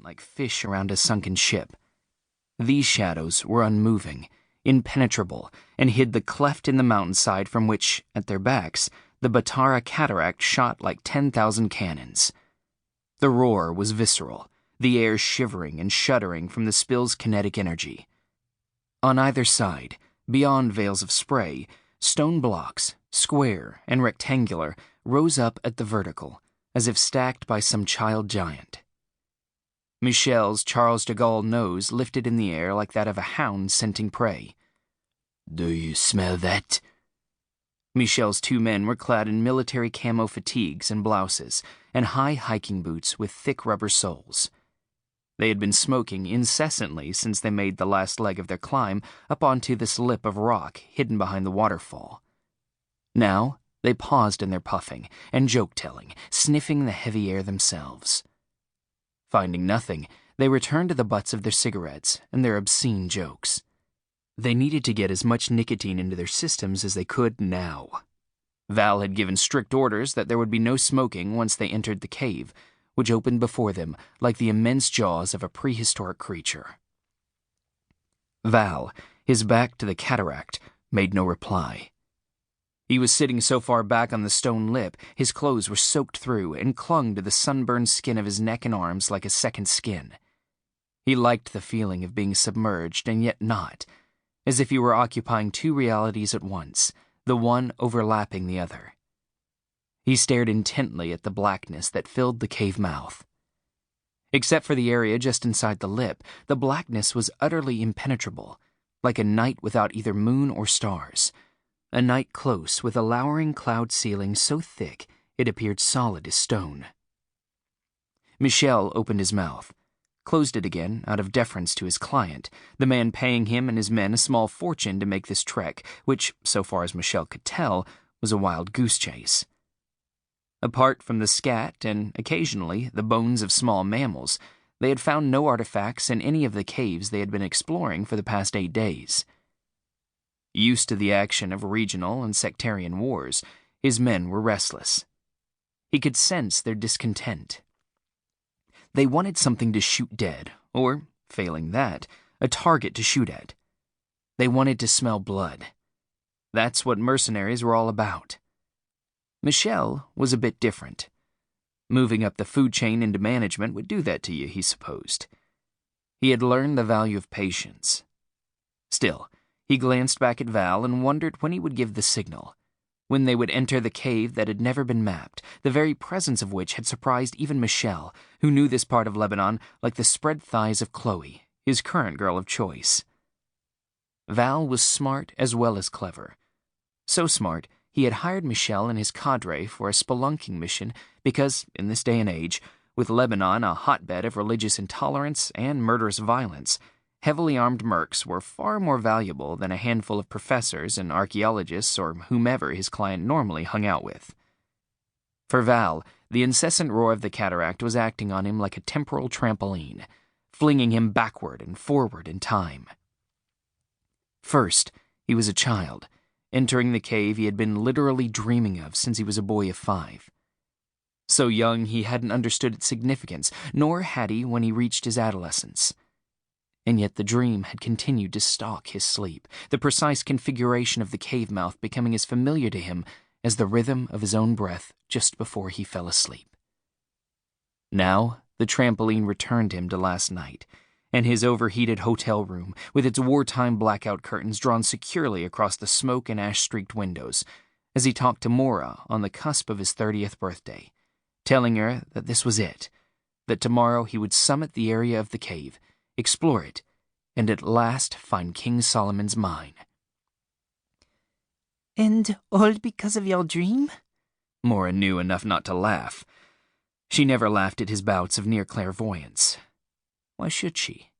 like fish around a sunken ship. These shadows were unmoving, impenetrable, and hid the cleft in the mountainside from which, at their backs, the Batara cataract shot like 10,000 cannons. The roar was visceral, the air shivering and shuddering from the spill's kinetic energy. On either side, beyond veils of spray, stone blocks, square and rectangular, rose up at the vertical, as if stacked by some child giant. Michel's Charles de Gaulle nose lifted in the air like that of a hound scenting prey. "Do you smell that?" Michel's two men were clad in military camo fatigues and blouses, and high hiking boots with thick rubber soles. They had been smoking incessantly since they made the last leg of their climb up onto this lip of rock hidden behind the waterfall. Now they paused in their puffing and joke-telling, sniffing the heavy air themselves. Finding nothing, they returned to the butts of their cigarettes and their obscene jokes. They needed to get as much nicotine into their systems as they could now. Val had given strict orders that there would be no smoking once they entered the cave, which opened before them like the immense jaws of a prehistoric creature. Val, his back to the cataract, made no reply. He was sitting so far back on the stone lip, his clothes were soaked through and clung to the sunburned skin of his neck and arms like a second skin. He liked the feeling of being submerged and yet not, as if he were occupying two realities at once, the one overlapping the other. He stared intently at the blackness that filled the cave mouth. Except for the area just inside the lip, the blackness was utterly impenetrable, like a night without either moon or stars. A night close with a lowering cloud ceiling so thick it appeared solid as stone. Michel opened his mouth, closed it again out of deference to his client, the man paying him and his men a small fortune to make this trek, which, so far as Michel could tell, was a wild goose chase. Apart from the scat and, occasionally, the bones of small mammals, they had found no artifacts in any of the caves they had been exploring for the past 8 days. Used to the action of regional and sectarian wars, his men were restless. He could sense their discontent. They wanted something to shoot dead, or, failing that, a target to shoot at. They wanted to smell blood. That's what mercenaries were all about. Michel was a bit different. Moving up the food chain into management would do that to you, he supposed. He had learned the value of patience. Still, he glanced back at Val and wondered when he would give the signal, when they would enter the cave that had never been mapped, the very presence of which had surprised even Michel, who knew this part of Lebanon like the spread thighs of Chloe, his current girl of choice. Val was smart as well as clever. So smart, he had hired Michel and his cadre for a spelunking mission because, in this day and age, with Lebanon a hotbed of religious intolerance and murderous violence, heavily armed mercs were far more valuable than a handful of professors and archaeologists or whomever his client normally hung out with. For Val, the incessant roar of the cataract was acting on him like a temporal trampoline, flinging him backward and forward in time. First, he was a child, entering the cave he had been literally dreaming of since he was a boy of 5. So young he hadn't understood its significance, nor had he when he reached his adolescence. And yet the dream had continued to stalk his sleep, the precise configuration of the cave mouth becoming as familiar to him as the rhythm of his own breath just before he fell asleep. Now the trampoline returned him to last night, and his overheated hotel room, with its wartime blackout curtains drawn securely across the smoke and ash-streaked windows, as he talked to Mora on the cusp of his 30th birthday, telling her that this was it, that tomorrow he would summit the area of the cave, explore it, and at last find King Solomon's mine. "And all because of your dream?" Mora knew enough not to laugh. She never laughed at his bouts of near clairvoyance. Why should she?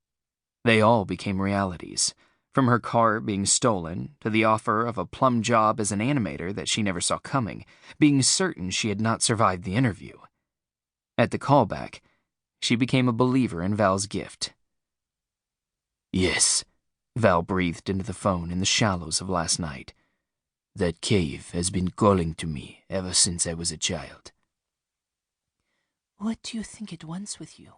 They all became realities, from her car being stolen to the offer of a plum job as an animator that she never saw coming, being certain she had not survived the interview. At the callback, she became a believer in Val's gift. "Yes," Val breathed into the phone in the shallows of last night. "That cave has been calling to me ever since I was a child." "What do you think it wants with you?"